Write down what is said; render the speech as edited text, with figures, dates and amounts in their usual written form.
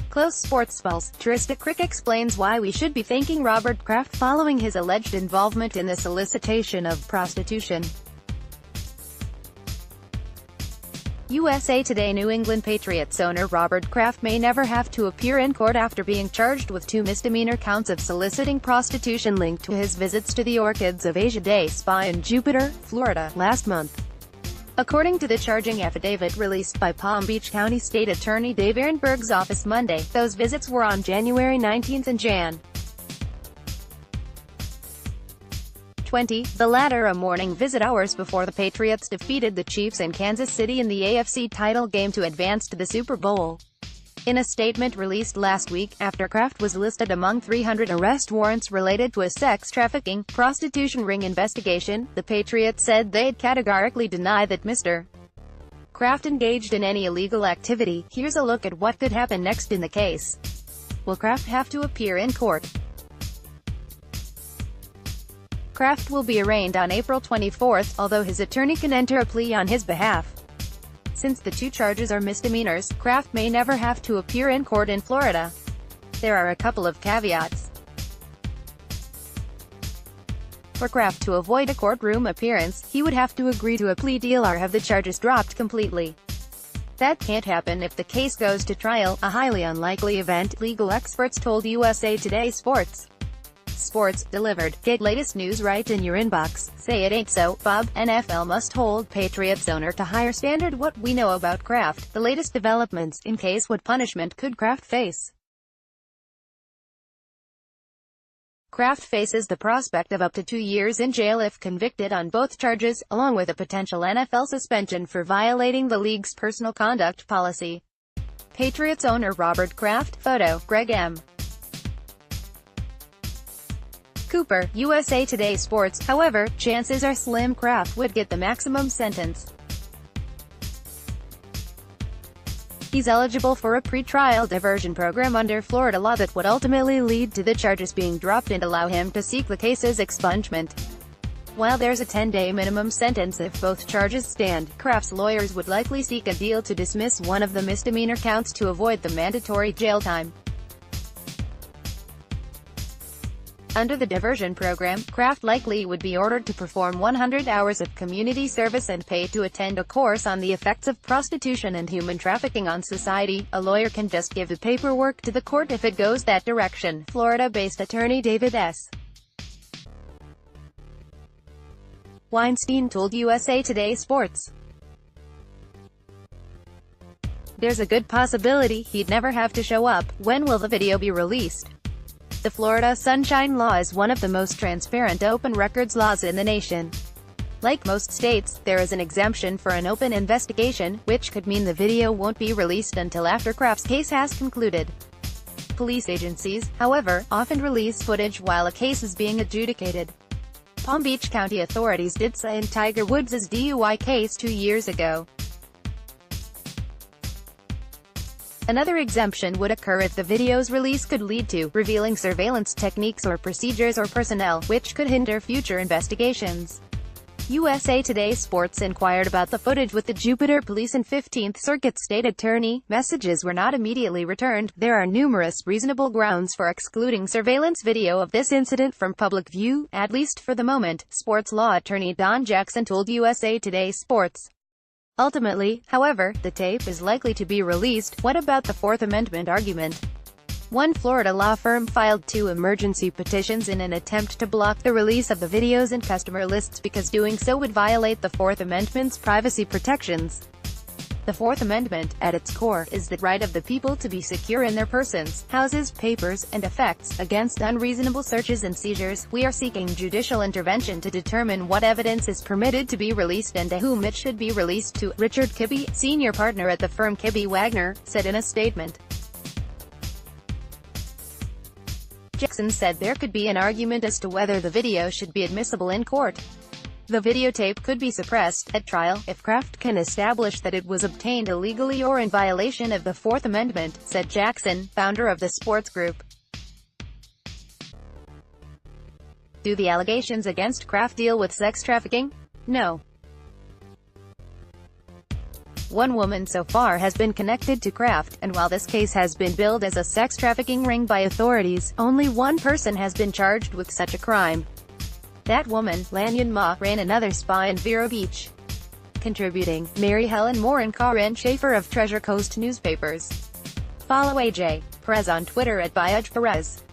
Close SportsPulse, Trysta Krick explains why we should be thanking Robert Kraft following his alleged involvement in the solicitation of prostitution. USA Today New England Patriots owner Robert Kraft may never have to appear in court after being charged with 2 misdemeanor counts of soliciting prostitution linked to his visits to the Orchids of Asia Day Spa in Jupiter, Florida, last month. According to the charging affidavit released by Palm Beach County State Attorney Dave Aronberg's office Monday, those visits were on January 19 and Jan. 20, the latter a morning visit hours before the Patriots defeated the Chiefs in Kansas City in the AFC title game to advance to the Super Bowl. In a statement released last week, after Kraft was listed among 300 arrest warrants related to a sex trafficking, prostitution ring investigation, the Patriots said they'd categorically deny that Mr. Kraft engaged in any illegal activity. Here's a look at what could happen next in the case. Will Kraft have to appear in court? Kraft will be arraigned on April 24, although his attorney can enter a plea on his behalf. Since the 2 charges are misdemeanors, Kraft may never have to appear in court in Florida. There are a couple of caveats. For Kraft to avoid a courtroom appearance, he would have to agree to a plea deal or have the charges dropped completely. That can't happen if the case goes to trial, a highly unlikely event, legal experts told USA Today Sports. Sports Delivered. Get latest news right in your inbox. Say it ain't so, Bob. NFL must hold Patriots owner to higher standard. What we know about Kraft. The latest developments. In case, what punishment could Kraft face? Kraft faces the prospect of up to 2 years in jail if convicted on both charges, along with a potential NFL suspension for violating the league's personal conduct policy. Patriots owner Robert Kraft. Photo, Greg M. Cooper, USA Today Sports. However, chances are slim Kraft would get the maximum sentence. He's eligible for a pre-trial diversion program under Florida law that would ultimately lead to the charges being dropped and allow him to seek the case's expungement. While there's a 10-day minimum sentence if both charges stand, Kraft's lawyers would likely seek a deal to dismiss one of the misdemeanor counts to avoid the mandatory jail time. Under the diversion program, Kraft likely would be ordered to perform 100 hours of community service and paid to attend a course on the effects of prostitution and human trafficking on society. A lawyer can just give the paperwork to the court if it goes that direction. Florida-based attorney David S. Weinstein told USA Today Sports. There's a good possibility he'd never have to show up. When will the video be released? The Florida Sunshine Law is one of the most transparent open records laws in the nation. Like most states, there is an exemption for an open investigation, which could mean the video won't be released until after Kraft's case has concluded. Police agencies, however, often release footage while a case is being adjudicated. Palm Beach County authorities did so in Tiger Woods' DUI case 2 years ago. Another exemption would occur if the video's release could lead to revealing surveillance techniques or procedures or personnel, which could hinder future investigations. USA Today Sports inquired about the footage with the Jupiter Police and 15th Circuit State Attorney. Messages were not immediately returned. There are numerous reasonable grounds for excluding surveillance video of this incident from public view, at least for the moment, sports law attorney Don Jackson told USA Today Sports. Ultimately, however, the tape is likely to be released. What about the Fourth Amendment argument? One Florida law firm filed 2 emergency petitions in an attempt to block the release of the videos in customer lists because doing so would violate the Fourth Amendment's privacy protections. The Fourth Amendment, at its core, is the right of the people to be secure in their persons, houses, papers, and effects, against unreasonable searches and seizures. We are seeking judicial intervention to determine what evidence is permitted to be released and to whom it should be released to, Richard Kibbe, senior partner at the firm Kibbe Wagner, said in a statement. Jackson said there could be an argument as to whether the video should be admissible in court. The videotape could be suppressed at trial if Kraft can establish that it was obtained illegally or in violation of the Fourth Amendment, said Jackson, founder of the sports group. Do the allegations against Kraft deal with sex trafficking? No. One woman so far has been connected to Kraft, and while this case has been billed as a sex trafficking ring by authorities, only one person has been charged with such a crime. That woman, Lanyon Ma, ran another spa in Vero Beach. Contributing, Mary Helen Moore and Karen Schaefer of Treasure Coast newspapers. Follow AJ Perez on Twitter at @BayajPerez.